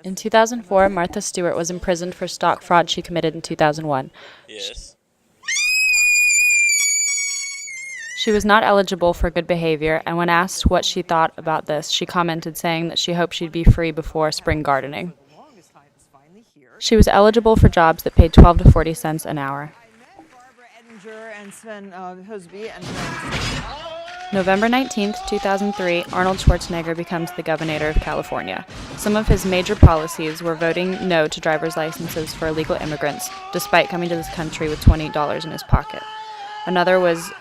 In 2004, Martha Stewart was imprisoned for stock fraud she committed in 2001. Yes. She was not eligible for good behavior, and when asked what she thought about this, she commented saying that she hoped she'd be free before spring gardening. She was eligible for jobs that paid 12 to 40 cents an hour. November 19, 2003, Arnold Schwarzenegger becomes the governor of California. Some of his major policies were voting no to driver's licenses for illegal immigrants, despite coming to this country with $20 in his pocket. Another was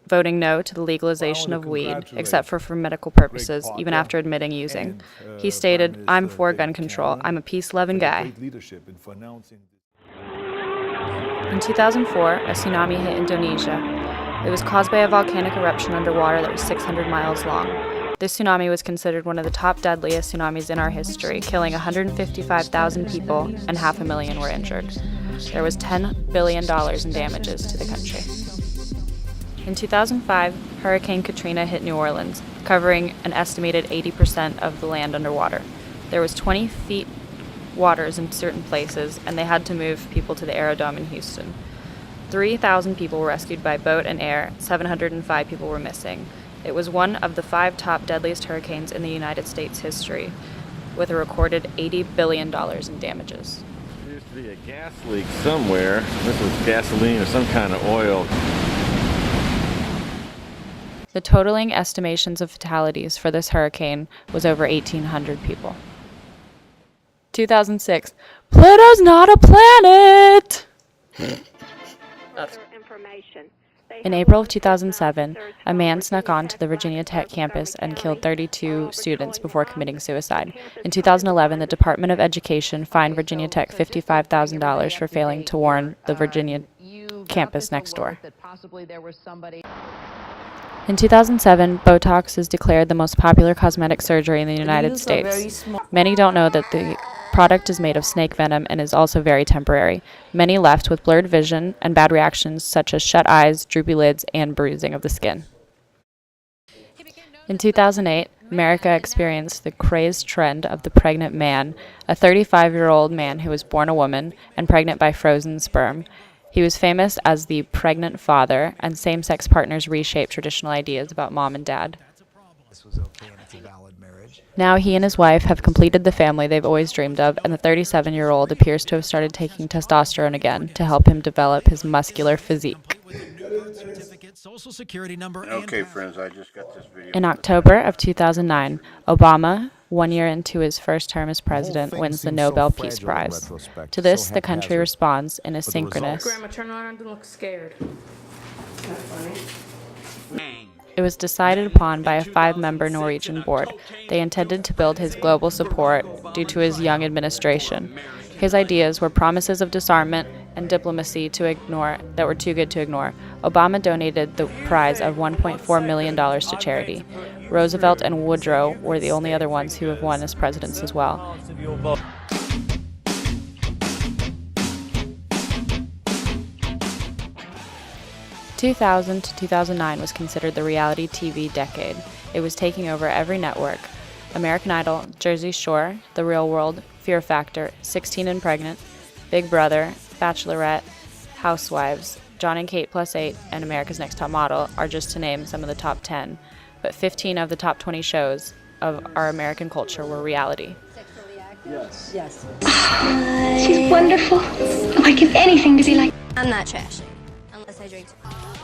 voting no to the legalization of weed, except for medical purposes, even after admitting using. He stated, "I'm for gun control. I'm a peace-loving guy." In 2004, a tsunami hit Indonesia. It was caused by a volcanic eruption underwater that was 600 miles long. This tsunami was considered one of the top deadliest tsunamis in our history, killing 155,000 people and 500,000 were injured. There was $10 billion in damages to the country. In 2005, Hurricane Katrina hit New Orleans, covering an estimated 80% of the land underwater. There was 20 feet waters in certain places, and they had to move people to the Aerodrome in Houston. 3,000 people were rescued by boat and air, 705 people were missing. It was one of the 5 top deadliest hurricanes in the United States history, with a recorded $80 billion in damages. There used to be a gas leak somewhere. This was gasoline or some kind of oil. The totaling estimations of fatalities for this hurricane was over 1,800 people. 2006, Pluto's not a planet! In April of 2007, a man snuck onto the Virginia Tech campus and killed 32 students before committing suicide. In 2011, the Department of Education fined Virginia Tech $55,000 for failing to warn the Virginia campus next door. In 2007, Botox is declared the most popular cosmetic surgery in the United States. Many don't know that the product is made of snake venom and is also very temporary. Many left with blurred vision and bad reactions such as shut eyes, droopy lids, and bruising of the skin. In 2008, America experienced the crazed trend of the pregnant man, a 35-year-old man who was born a woman and pregnant by frozen sperm. He was famous as the pregnant father, and same-sex partners reshaped traditional ideas about mom and dad. Now he and his wife have completed the family they've always dreamed of, and the 37-year-old appears to have started taking testosterone again to help him develop his muscular physique. Okay, friends, I just got this video. In October of 2009, Obama, 1 year into his first term as president, wins the Nobel Peace Prize. To this, the country responds in a synchronous. Grandma, turn around and look scared. Not funny. It was decided upon by a 5-member Norwegian board. They intended to build his global support due to his young administration. His ideas were promises of disarmament and diplomacy that were too good to ignore. Obama donated the prize of $1.4 million to charity. Roosevelt and Woodrow were the only other ones who have won as presidents as well. 2000 to 2009 was considered the reality TV decade. It was taking over every network. American Idol, Jersey Shore, The Real World, Fear Factor, 16 and Pregnant, Big Brother, Bachelorette, Housewives, John and Kate Plus 8, and America's Next Top Model are just to name some of the top 10. But 15 of the top 20 shows of our American culture were reality. Yes. She's wonderful. I'd give anything to be like. I'm not trashy, unless I drink.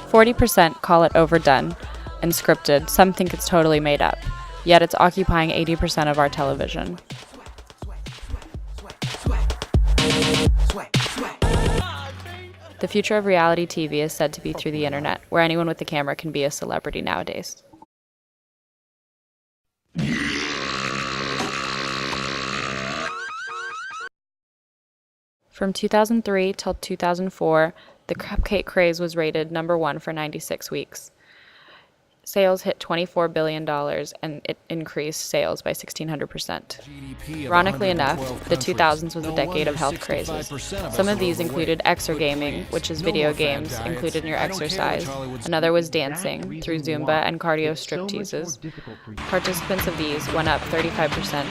40% call it overdone and scripted. Some think it's totally made up. Yet it's occupying 80% of our television. The future of reality TV is said to be through the internet, where anyone with a camera can be a celebrity nowadays. From 2003 till 2004, the cupcake craze was rated #1 for 96 weeks. Sales hit $24 billion, and it increased sales by 1,600%. Ironically enough, the 2000s was a decade of health crazes. Some of these included exergaming, which is video games included in your exercise. Another was dancing through Zumba and cardio stripteases. Participants of these went up 35%.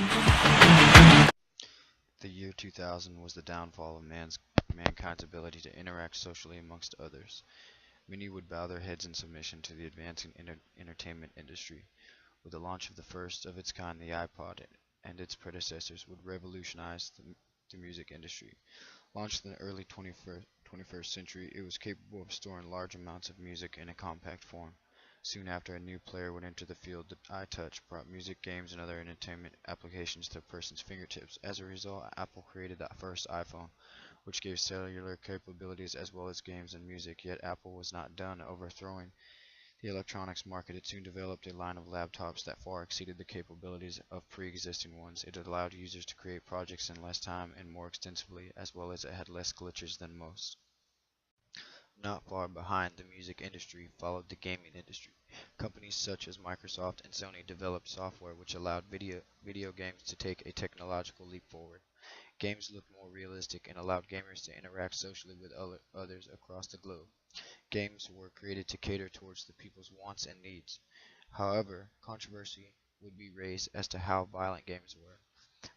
The year 2000 was the downfall of mankind's ability to interact socially amongst others. Many would bow their heads in submission to the advancing entertainment industry. With the launch of the first of its kind, the iPod, and its predecessors would revolutionize the music industry. Launched in the early 21st century, it was capable of storing large amounts of music in a compact form. Soon after, a new player would enter the field. The iTouch brought music, games, and other entertainment applications to a person's fingertips. As a result, Apple created the first iPhone, which gave cellular capabilities as well as games and music. Yet Apple was not done overthrowing the electronics market. It soon developed a line of laptops that far exceeded the capabilities of pre-existing ones. It allowed users to create projects in less time and more extensively, as well as it had less glitches than most. Not far behind the music industry followed the gaming industry. Companies such as Microsoft and Sony developed software which allowed video games to take a technological leap forward. Games looked more realistic and allowed gamers to interact socially with others across the globe. Games were created to cater towards the people's wants and needs. However, controversy would be raised as to how violent games were,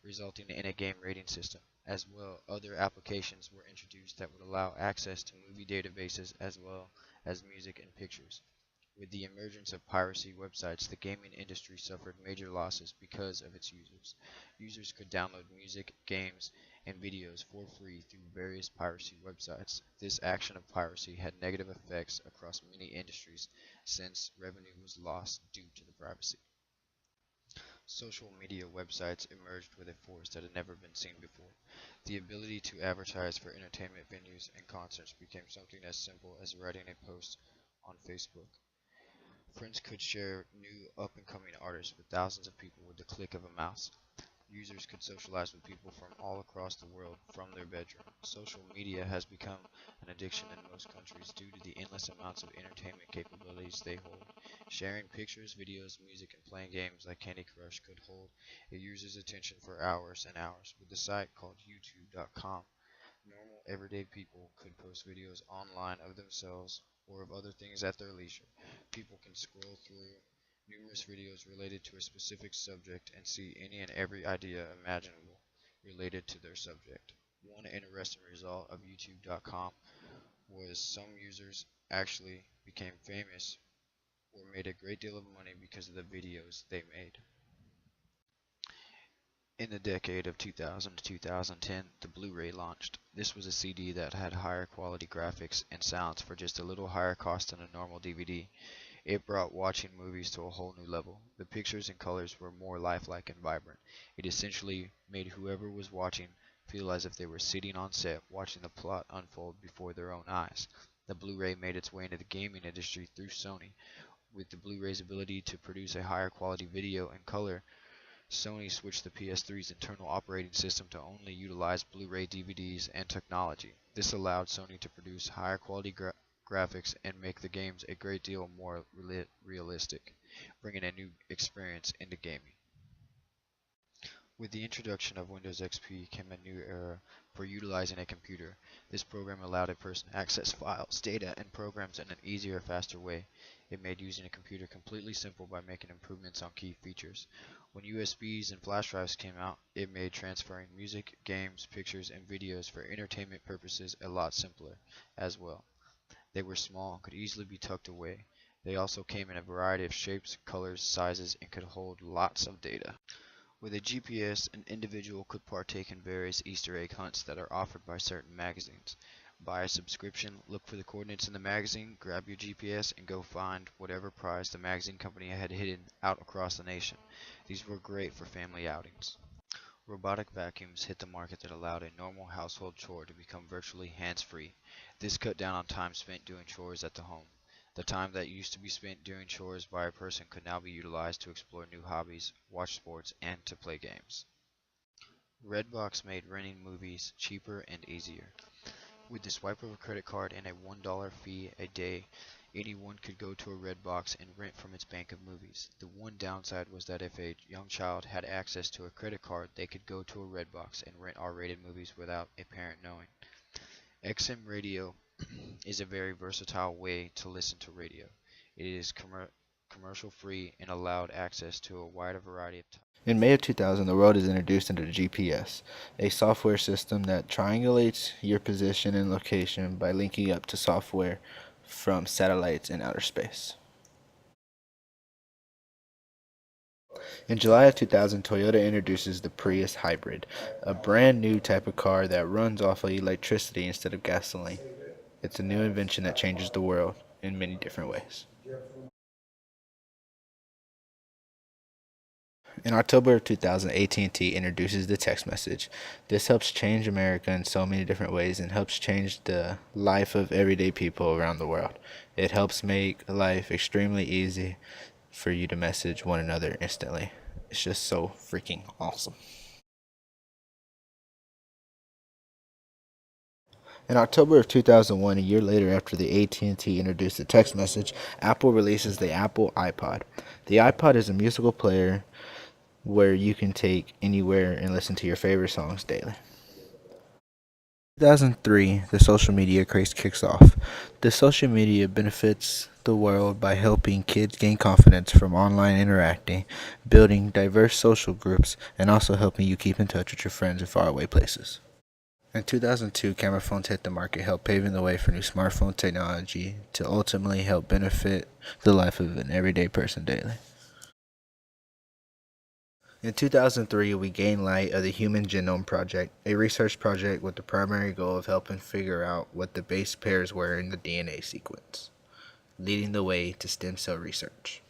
resulting in a game rating system. As well, other applications were introduced that would allow access to movie databases as well as music and pictures. With the emergence of piracy websites, the gaming industry suffered major losses because of its users. Users could download music, games, and videos for free through various piracy websites. This action of piracy had negative effects across many industries since revenue was lost due to the privacy. Social media websites emerged with a force that had never been seen before. The ability to advertise for entertainment venues and concerts became something as simple as writing a post on Facebook. Friends could share new up-and-coming artists with thousands of people with the click of a mouse. Users could socialize with people from all across the world from their bedroom. Social media has become an addiction in most countries due to the endless amounts of entertainment capabilities they hold. Sharing pictures, videos, music, and playing games like Candy Crush could hold a user's attention for hours and hours. With the site called YouTube.com, normal everyday people could post videos online of themselves or of other things at their leisure. People can scroll through numerous videos related to a specific subject and see any and every idea imaginable related to their subject. One interesting result of YouTube.com was some users actually became famous or made a great deal of money because of the videos they made. In the decade of 2000 to 2010, the Blu-ray launched. This was a CD that had higher quality graphics and sounds for just a little higher cost than a normal DVD. It brought watching movies to a whole new level. The pictures and colors were more lifelike and vibrant. It essentially made whoever was watching feel as if they were sitting on set watching the plot unfold before their own eyes. The Blu-ray made its way into the gaming industry through Sony. With the Blu-ray's ability to produce a higher quality video and color, Sony switched the PS3's internal operating system to only utilize Blu-ray DVDs and technology. This allowed Sony to produce higher quality graphics and make the games a great deal more realistic, bringing a new experience into gaming. With the introduction of Windows XP came a new era for utilizing a computer. This program allowed a person to access files, data, and programs in an easier, faster way. It made using a computer completely simple by making improvements on key features. When USBs and flash drives came out, it made transferring music, games, pictures, and videos for entertainment purposes a lot simpler as well. They were small, could easily be tucked away. They also came in a variety of shapes, colors, sizes, and could hold lots of data. With a GPS, an individual could partake in various Easter egg hunts that are offered by certain magazines. Buy a subscription, look for the coordinates in the magazine, grab your GPS, and go find whatever prize the magazine company had hidden out across the nation. These were great for family outings. Robotic vacuums hit the market that allowed a normal household chore to become virtually hands-free. This cut down on time spent doing chores at the home. The time that used to be spent doing chores by a person could now be utilized to explore new hobbies, watch sports, and to play games. Redbox made renting movies cheaper and easier. With the swipe of a credit card and a $1 fee a day, anyone could go to a Redbox and rent from its bank of movies. The one downside was that if a young child had access to a credit card, they could go to a Redbox and rent R-rated movies without a parent knowing. XM radio is a very versatile way to listen to radio. It is commercial free and allowed access to a wider variety of In May of 2000, the world is introduced into the GPS, a software system that triangulates your position and location by linking up to software from satellites in outer space. In July of 2000, Toyota introduces the Prius Hybrid, a brand new type of car that runs off of electricity instead of gasoline. It's a new invention that changes the world in many different ways. In October of 2000, AT&T introduces the text message. This helps change America in so many different ways and helps change the life of everyday people around the world. It helps make life extremely easy for you to message one another instantly. It's just so freaking awesome. In October of 2001, a year later after the AT&T introduced the text message, Apple releases the Apple iPod. The iPod is a musical player where you can take anywhere and listen to your favorite songs daily. 2003, the social media craze kicks off. The social media benefits the world by helping kids gain confidence from online interacting, building diverse social groups, and also helping you keep in touch with your friends in faraway places. In 2002, camera phones hit the market, help paving the way for new smartphone technology to ultimately help benefit the life of an everyday person daily. In 2003, we gained light of the Human Genome Project, a research project with the primary goal of helping figure out what the base pairs were in the DNA sequence, leading the way to stem cell research.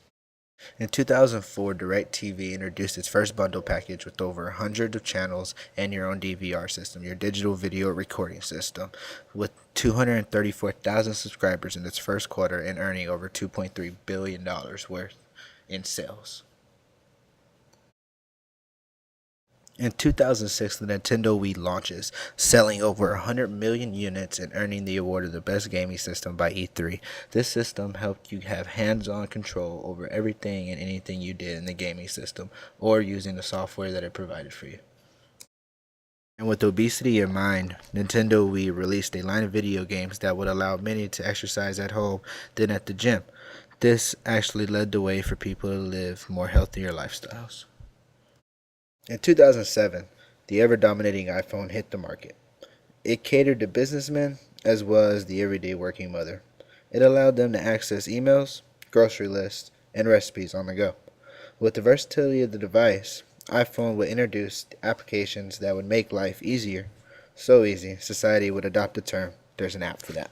In 2004, DirecTV introduced its first bundle package with over 100 of channels and your own DVR system, your digital video recording system, with 234,000 subscribers in its first quarter and earning over $2.3 billion worth in sales. In 2006, the Nintendo Wii launches, selling over 100 million units and earning the award of the best gaming system by E3. This system helped you have hands-on control over everything and anything you did in the gaming system or using the software that it provided for you. And with obesity in mind, Nintendo Wii released a line of video games that would allow many to exercise at home than at the gym. This actually led the way for people to live more healthier lifestyles. In 2007, the ever-dominating iPhone hit the market. It catered to businessmen as well as the everyday working mother. It allowed them to access emails, grocery lists, and recipes on the go. With the versatility of the device, iPhone would introduce applications that would make life easier. So easy, society would adopt the term, "There's an app for that."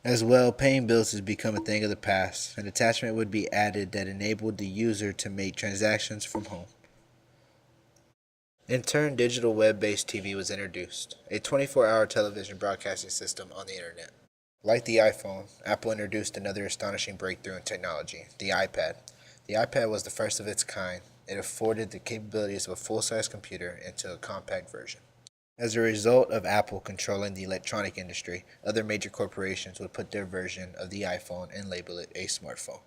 As well, paying bills has become a thing of the past. An attachment would be added that enabled the user to make transactions from home. In turn, digital web-based TV was introduced, a 24-hour television broadcasting system on the internet. Like the iPhone, Apple introduced another astonishing breakthrough in technology, the iPad. The iPad was the first of its kind. It afforded the capabilities of a full-size computer into a compact version. As a result of Apple controlling the electronic industry, other major corporations would put their version of the iPhone and label it a smartphone.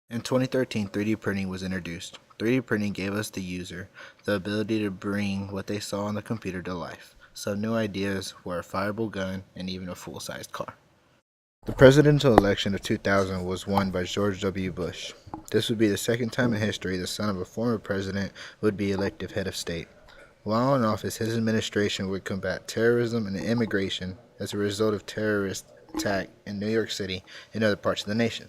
In 2013, 3D printing was introduced. 3D printing gave us, the user, the ability to bring what they saw on the computer to life. Some new ideas were a fireable gun and even a full-sized car. The presidential election of 2000 was won by George W. Bush. This would be the second time in history the son of a former president would be elected head of state. While in office, his administration would combat terrorism and immigration as a result of terrorist attack in New York City and other parts of the nation.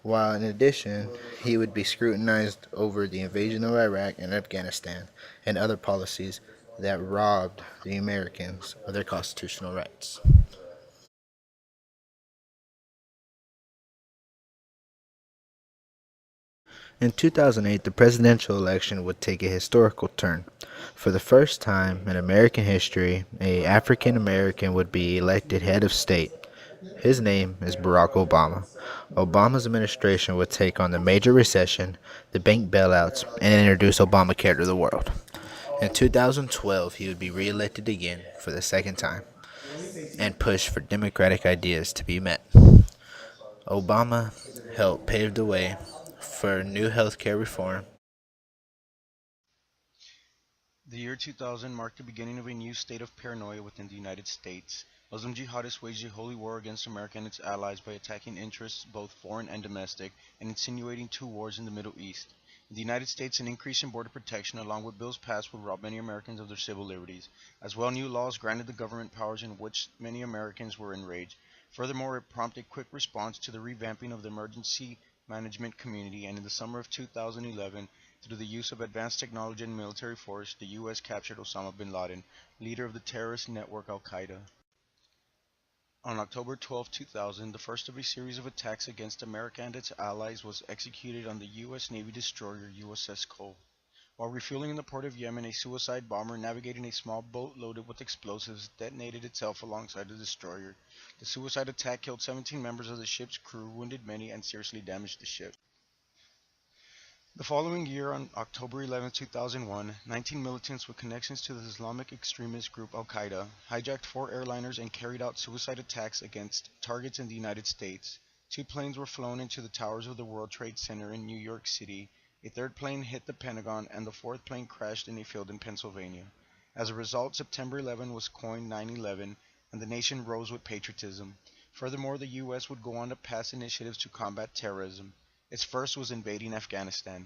While in addition, he would be scrutinized over the invasion of Iraq and Afghanistan and other policies that robbed the Americans of their constitutional rights. In 2008, the presidential election would take a historical turn. For the first time in American history, an African American would be elected head of state. His name is Barack Obama. Obama's administration would take on the major recession, the bank bailouts, and introduce Obamacare to the world. In 2012, he would be reelected again for the second time and push for democratic ideas to be met. Obama helped pave the way for new health care reform The year 2000 marked the beginning of a new state of paranoia within the United States. Muslim jihadists waged a holy war against America and its allies by attacking interests both foreign and domestic and insinuating two wars in the Middle East. In the United States, an increase in border protection along with bills passed would rob many Americans of their civil liberties. As well, new laws granted the government powers in which many Americans were enraged. Furthermore, it prompted quick response to the revamping of the emergency management community, and in the summer of 2011, through the use of advanced technology and military force, the U.S. captured Osama bin Laden, leader of the terrorist network Al-Qaeda. On October 12, 2000, the first of a series of attacks against America and its allies was executed on the U.S. Navy destroyer USS Cole. While refueling in the port of Yemen, a suicide bomber navigating a small boat loaded with explosives detonated itself alongside the destroyer. The suicide attack killed 17 members of the ship's crew, wounded many, and seriously damaged the ship. The following year, on October 11, 2001, 19 militants with connections to the Islamic extremist group Al-Qaeda hijacked 4 airliners and carried out suicide attacks against targets in the United States. 2 planes were flown into the towers of the World Trade Center in New York City, a 3rd plane hit the Pentagon, and the 4th plane crashed in a field in Pennsylvania. As a result, September 11 was coined 9/11, and the nation rose with patriotism. Furthermore, the U.S. would go on to pass initiatives to combat terrorism. Its first was invading Afghanistan.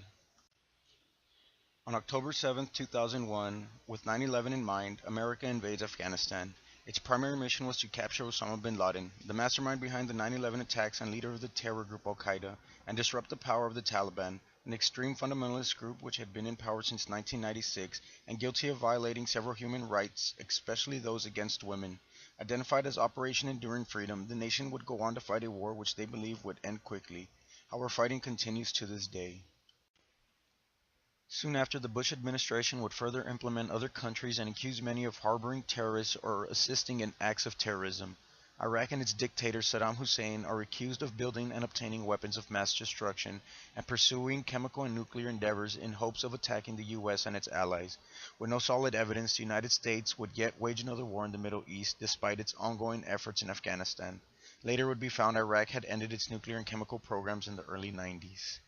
On October 7, 2001, with 9/11 in mind, America invades Afghanistan. Its primary mission was to capture Osama bin Laden, the mastermind behind the 9/11 attacks and leader of the terror group Al-Qaeda, and disrupt the power of the Taliban, an extreme fundamentalist group which had been in power since 1996 and guilty of violating several human rights, especially those against women. Identified as Operation Enduring Freedom, the nation would go on to fight a war which they believe would end quickly. However, fighting continues to this day. Soon after, the Bush administration would further implement other countries and accuse many of harboring terrorists or assisting in acts of terrorism. Iraq and its dictator Saddam Hussein are accused of building and obtaining weapons of mass destruction and pursuing chemical and nuclear endeavors in hopes of attacking the U.S. and its allies. With no solid evidence, the United States would yet wage another war in the Middle East despite its ongoing efforts in Afghanistan. Later it would be found Iraq had ended its nuclear and chemical programs in the early 90s.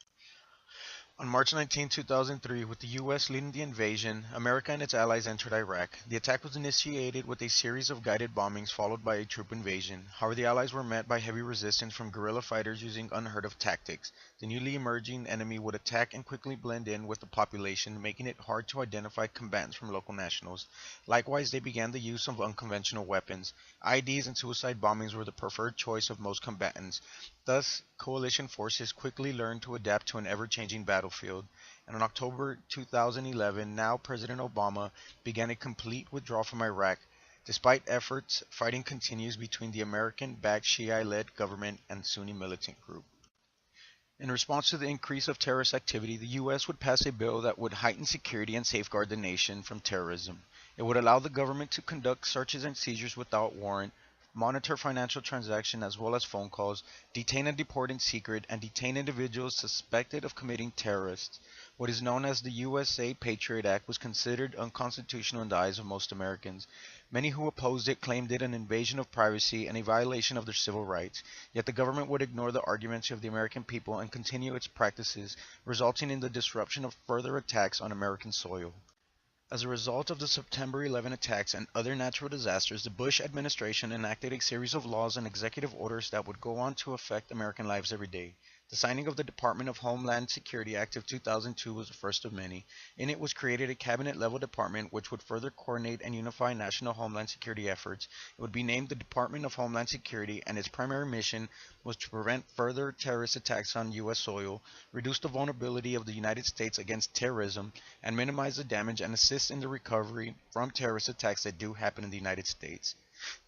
On March 19, 2003, with the U.S. leading the invasion, America and its allies entered Iraq. The attack was initiated with a series of guided bombings followed by a troop invasion. However, the allies were met by heavy resistance from guerrilla fighters using unheard of tactics. The newly emerging enemy would attack and quickly blend in with the population, making it hard to identify combatants from local nationals. Likewise, they began the use of unconventional weapons. IEDs and suicide bombings were the preferred choice of most combatants. Thus, coalition forces quickly learned to adapt to an ever-changing battlefield, and on October 2011, now President Obama began a complete withdrawal from Iraq. Despite efforts, fighting continues between the American-backed Shia-led government and Sunni militant group. In response to the increase of terrorist activity, the U.S. would pass a bill that would heighten security and safeguard the nation from terrorism. It would allow the government to conduct searches and seizures without warrant, monitor financial transactions as well as phone calls, detain and deport in secret, and detain individuals suspected of committing terrorists. What is known as the USA Patriot Act was considered unconstitutional in the eyes of most Americans. Many who opposed it claimed it an invasion of privacy and a violation of their civil rights. Yet the government would ignore the arguments of the American people and continue its practices, resulting in the disruption of further attacks on American soil. As a result of the September 11 attacks and other natural disasters, the Bush administration enacted a series of laws and executive orders that would go on to affect American lives every day. The signing of the Department of Homeland Security Act of 2002 was the first of many. In it was created a cabinet-level department which would further coordinate and unify national homeland security efforts. It would be named the Department of Homeland Security, and its primary mission was to prevent further terrorist attacks on U.S. soil, reduce the vulnerability of the United States against terrorism, and minimize the damage and assist in the recovery from terrorist attacks that do happen in the United States.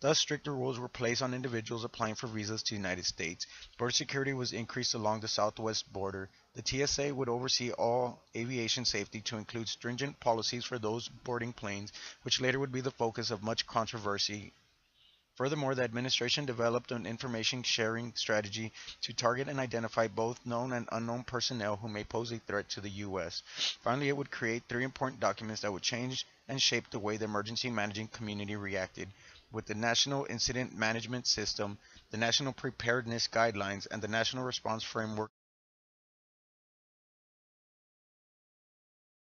Thus, stricter rules were placed on individuals applying for visas to the United States. Border security was increased along the southwest border. The TSA would oversee all aviation safety to include stringent policies for those boarding planes, which later would be the focus of much controversy. Furthermore, the administration developed an information sharing strategy to target and identify both known and unknown personnel who may pose a threat to the U.S. Finally, it would create 3 important documents that would change and shape the way the emergency managing community reacted, with the National Incident Management System, the National Preparedness Guidelines, and the National Response Framework